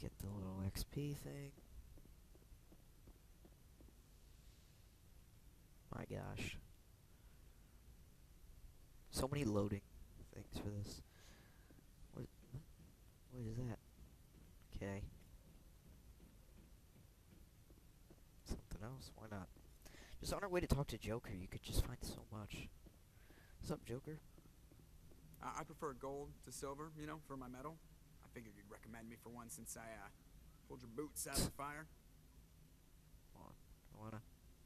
Get the little XP thing. My gosh. So many loading things for this. What is that? Okay. Something else, why not? Just on our way to talk to Joker, you could just find so much. What's up, Joker? I prefer gold to silver, you know, for my medal. I figured you'd recommend me for one since I, pulled your boots out of the fire. Come on, I wanna...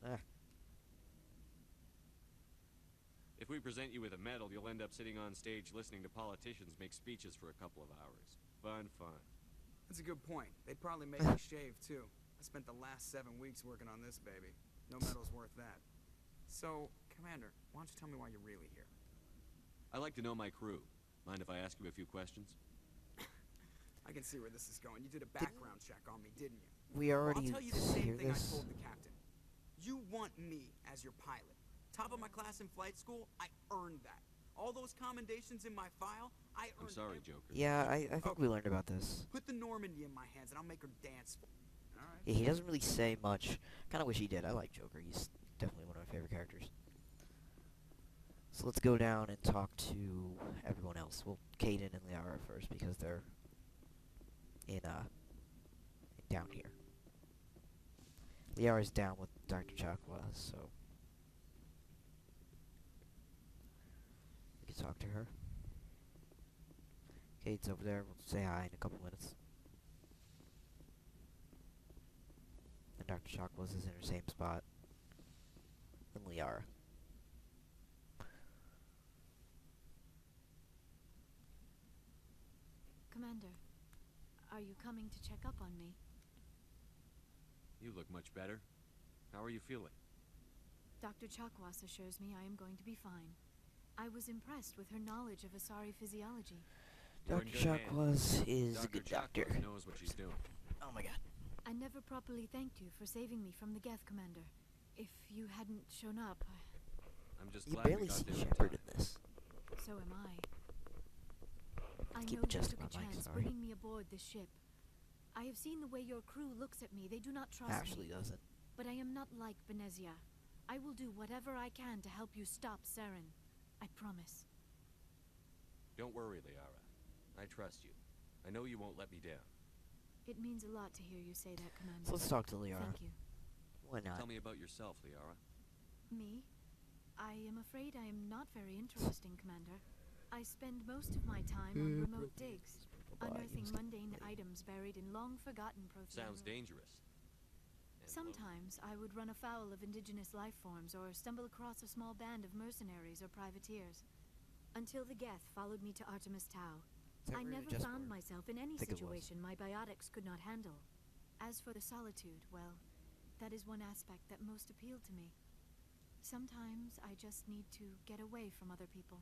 Ah. If we present you with a medal, you'll end up sitting on stage listening to politicians make speeches for a couple of hours. Fun. That's a good point. They'd probably make me shave, too. I spent the last 7 weeks working on this baby. No medal's worth that. So, Commander, why don't you tell me why you're really here? I like to know my crew. Mind if I ask you a few questions? I can see where this is going. You did a background check on me, didn't you? We already I'll tell you the same hear thing this. I told the captain. You want me as your pilot. Top of my class in flight school, I earned that. All those commendations in my file, I earned. I'm sorry, Joker. Yeah, I think we learned about this. Put the Normandy in my hands and I'll make her dance for me. All right. Yeah, he doesn't really say much. Kind of wish he did. I like Joker. He's definitely one of my favorite characters. So let's go down and talk to everyone else. Well, Caden and Liara first because they're in down here. Liara's down with Dr. Chakwa, so we can talk to her. Caden's over there. We'll say hi in a couple minutes. And Dr. Chakwas is in her same spot. And Liara. Commander, are you coming to check up on me? You look much better. How are you feeling? Dr. Chakwas assures me I am going to be fine. I was impressed with her knowledge of Asari physiology. You're in Dr. good hands. Chakwas is a Dr. good doctor. Chakwas knows what she's doing. Oh my god. I never properly thanked you for saving me from the Geth, Commander. If you hadn't shown up, I'm just You glad we barely got see there in Shepard time. in this. so am I. I Keep know you adjusting took a my mic, chance sorry. bringing me aboard this ship. I have seen the way your crew looks at me. They do not trust Actually me. doesn't. But I am not like Benezia. I will do whatever I can to help you stop Saren. I promise. Don't worry, Liara. I trust you. I know you won't let me down. It means a lot to hear you say that, Commander. So let's talk to Liara. Thank you. Why not? Tell me about yourself, Liara. Me? I am afraid I am not very interesting, Commander. I spend most of my time on remote digs, unearthing mundane items buried in long-forgotten Prothean. Sounds dangerous. And Sometimes I would run afoul of indigenous life forms or stumble across a small band of mercenaries or privateers. Until the Geth followed me to Artemis Tau. Is that I where never just found were? myself in any Think it was. situation my biotics could not handle. As for the solitude, well, that is one aspect that most appealed to me. Sometimes I just need to get away from other people.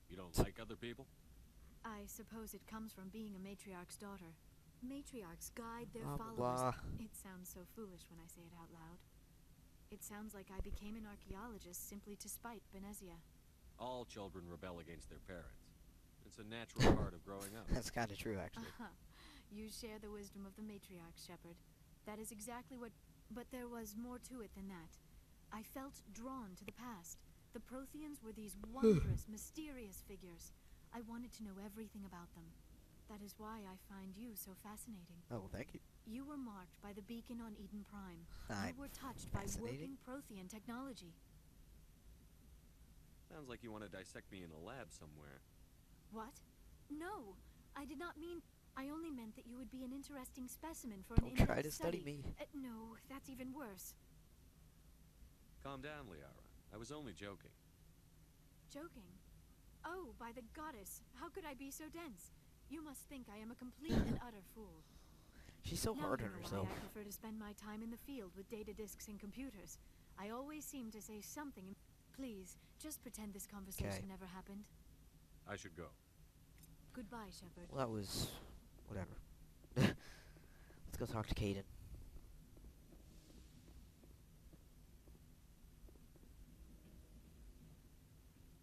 You don't like other people? I suppose it comes from being a matriarch's daughter. Matriarchs guide their Blah, followers. blah. It sounds so foolish when I say it out loud. It sounds like I became an archaeologist simply to spite Benezia. All children rebel against their parents. It's a natural part of growing up. That's kind of true, actually. You share the wisdom of the matriarch, Shepard. That is exactly what... But there was more to it than that. I felt drawn to the past. The Protheans were these wondrous, mysterious figures. I wanted to know everything about them. That is why I find you so fascinating. Oh, well, thank you. You were marked by the beacon on Eden Prime. I'm You were touched by fascinating. working Prothean technology. Sounds like you want to dissect me in a lab somewhere. What? No, I did not mean... I only meant that you would be an interesting specimen for an Don't try in-depth to study me. No, that's even worse. Calm down, Liara. I was only joking. Joking? Oh, by the goddess, how could I be so dense? You must think I am a complete and utter fool. She's so Now hard you on know herself. why I prefer to spend my time in the field with data disks and computers. I always seem to say something. Please, just pretend this conversation Okay. never happened. I should go. Goodbye, Shepard. Well, that was... whatever. Let's go talk to Caden.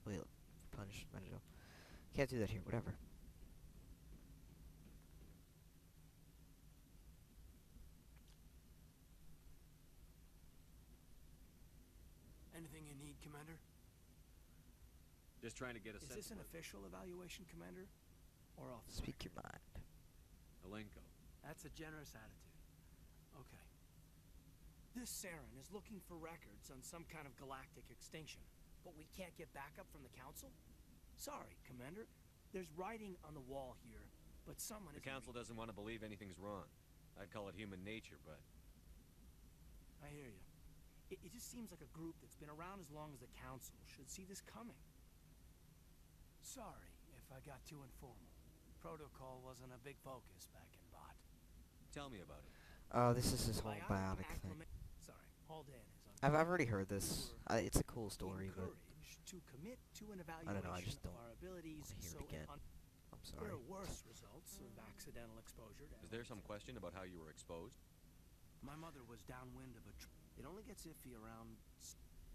Wait, punish Benjo. Can't do that here, whatever. Commander? Just trying to get a Is sense this an of official evaluation, Commander? Or off the Speak your mind. Alenko. That's a generous attitude. Okay. This Saren is looking for records on some kind of galactic extinction, but we can't get backup from the Council? Sorry, Commander. There's writing on the wall here, but someone The isn't Council doesn't want to believe anything's wrong. I'd call it human nature, but... I hear you. It just seems like a group that's been around as long as the Council should see this coming. Sorry if I got too informal. Protocol wasn't a big focus back in Bot. Tell me about it. Oh, this is his whole Bionic biotic thing. Sorry, Haldan is on. I've already heard this. It's a cool story, but encouraged to commit to an I don't know, I evaluation just don't of our abilities. wanna hear it So again. I'm there sorry. are worse results of accidental exposure to Is there some elements. question about how you were exposed? My mother was downwind of a. It only gets iffy around a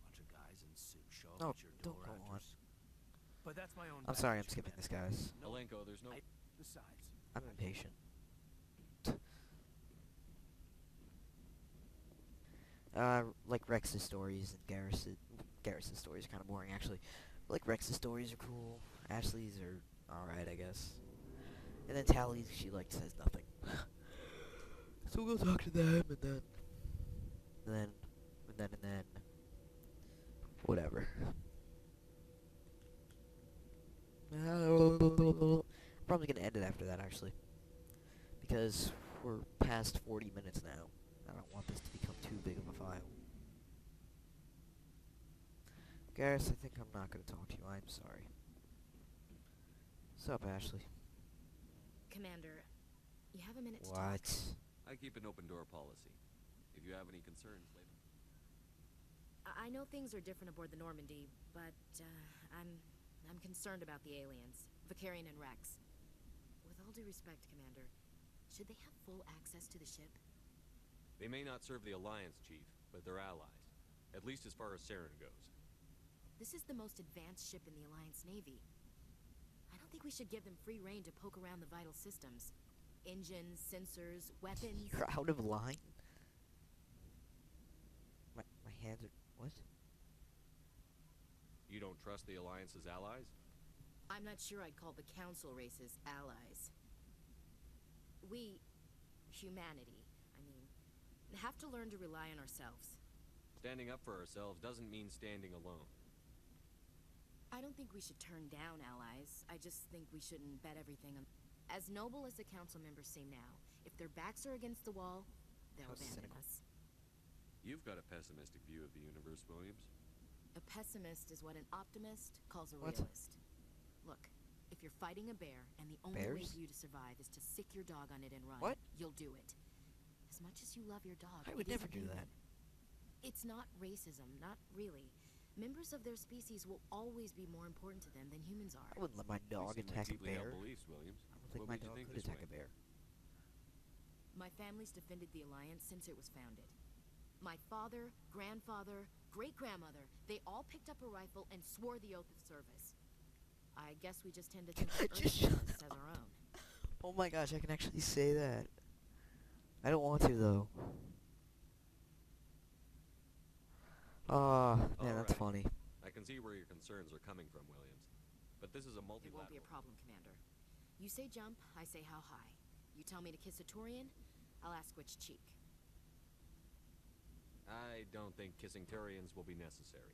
bunch of guys in suits show up Oh, at your don't door go on. after But that's my own. I'm sorry, I'm baggage, skipping this, Commander. guys. No, Alenko, there's no... besides, I'm impatient. Like Rex's stories and Garrus's stories are kind of boring, actually. Like Rex's stories are cool. Ashley's are alright, I guess. And then Tally's, she like says nothing. So we'll go talk to them, and then, whatever. Probably gonna end it after that, actually, because we're past 40 minutes now. I don't want this to become too big of a file. Garrus, I think I'm not gonna talk to you. I'm sorry. What's up, Ashley? Commander, you have a minute to talk? What? I keep an open door policy. If you have any concerns, later. I know things are different aboard the Normandy, but I'm concerned about the aliens, Vicarian and Rex. With all due respect, Commander, should they have full access to the ship? They may not serve the Alliance, Chief, but they're allies. At least as far as Saren goes. This is the most advanced ship in the Alliance Navy. I don't think we should give them free rein to poke around the vital systems. Engines, sensors, weapons... You're out of line? My hands are... What? You don't trust the Alliance's allies? I'm not sure I'd call the Council races allies. We, humanity, I mean, have to learn to rely on ourselves. Standing up for ourselves doesn't mean standing alone. I don't think we should turn down allies. I just think we shouldn't bet everything on... As noble as the council members say now, if their backs are against the wall, they'll How abandon cynical. us. You've got a pessimistic view of the universe, Williams. A pessimist is what an optimist calls a What? realist. Look, if you're fighting a bear and the only way Bears? for you to survive is to sick your dog on it and run, What? you'll do it. As much as you love your dog, I would it never isn't do human. that. It's not racism, not really. Members of their species will always be more important to them than humans are. I wouldn't let my dog You seem like attack a deeply held bear. beliefs, Williams. I don't think What my made you dog think could this attack way? a bear. My family's defended the Alliance since it was founded. My father, grandfather, great-grandmother, they all picked up a rifle and swore the oath of service. I guess we just tend to think of Just Earth shut as our own. Oh my gosh, I can actually say that. I don't want to, though. Man, that's Alright. funny. I can see where your concerns are coming from, Williams. But this is a It won't be multilateral... a problem, Commander. You say jump, I say how high. You tell me to kiss a Turian, I'll ask which cheek. I don't think kissing Turians will be necessary.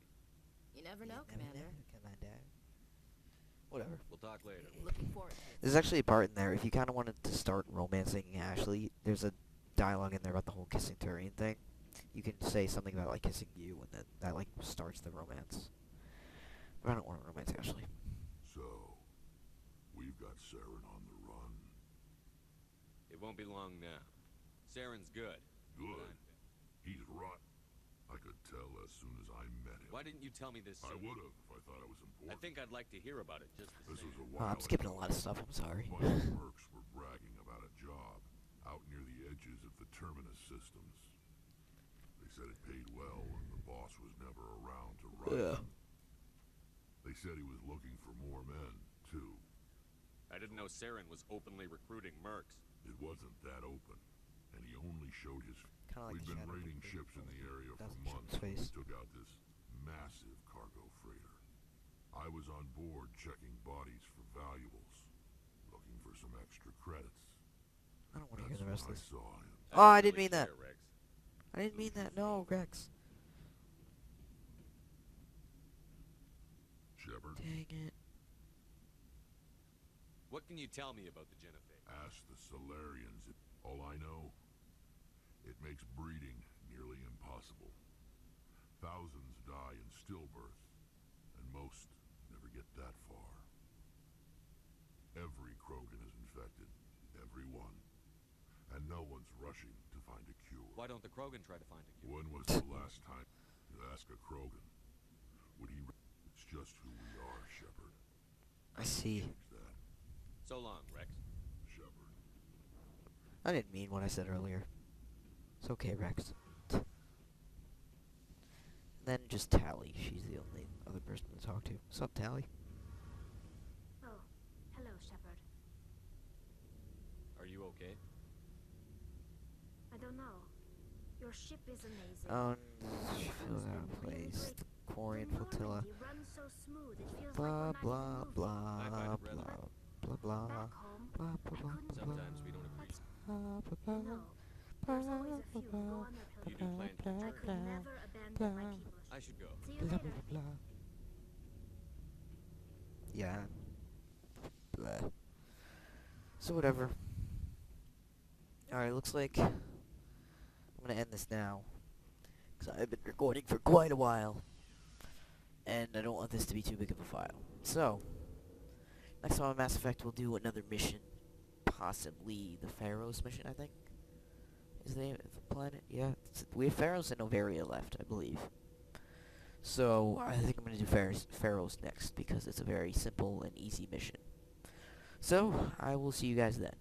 You never know, You never Commander. know, Commander. Whatever. We'll talk later. Looking forward to it. There's actually a part in there, if you kind of wanted to start romancing Ashley, there's a dialogue in there about the whole kissing Turian thing. You can say something about, like, kissing you, and then that, like, starts the romance. But I don't want to romance Ashley. So, we've got Saren on the run. It won't be long now. Saren's good. Good. He's rotten. I could tell as soon as I met him. Why didn't you tell me this I sooner? would have if I thought it was important. I think I'd like to hear about it just the This same. was a Oh, while I'm skipping a ago. lot of stuff, I'm sorry. A bunch of mercs were bragging about a job out near the edges of the Terminus systems. They said it paid well and the boss was never around to run Ugh. it. They said he was looking for more men, too. I didn't know Saren was openly recruiting mercs. It wasn't that open, and he only showed his... Kind of like We'd the been shadow raiding of ships in the area for doesn't show months his when we face. took out this massive cargo freighter. I was on board checking bodies for valuables, looking for some extra credits. I don't want to hear That's the rest when of I this. saw him. Oh, I didn't really mean that. care, Rex. I didn't mean that. No, Rex. Shepard, Dang it. What can you tell me about the Genophage? ask the Solarians. All I know, it makes breeding nearly impossible. Thousands die in stillbirth, and most never get that far. Every Krogan is infected. Every one. And no one's rushing to find a cure. Why don't the Krogan try to find a cure? When was the last time you ask a Krogan? Would he... It's just who we are, Shepard. I see. Change that, So long, Rex. Shepard. I didn't mean what I said earlier. It's okay, Rex. Then just Tally. She's the only other person to talk to. What's up, Tally? Oh, hello, Shepard. Are you okay? I don't know. Your ship is amazing. She feels out of place. The Quarian flotilla. Runs so smooth, it feels Blah like we're blah not blah I find it rather- blah blah Back home, blah blah blah blah Sometimes we don't agree. blah blah no. There's always a few who go on their You do pilgrimage. plan to I return? could never abandon my people. I should go. See you blah later. blah blah. Yeah. Blah. So whatever. Alright, looks like I'm gonna end this now. Because I've been recording for quite a while. And I don't want this to be too big of a file. So, next time on Mass Effect we'll do another mission. Possibly the Pharaohs mission, I think. Is the name of the planet? Yeah. We have Pharaohs and Novaria left, I believe. So, I think I'm going to do Pharaohs next, because it's a very simple and easy mission. So, I will see you guys then.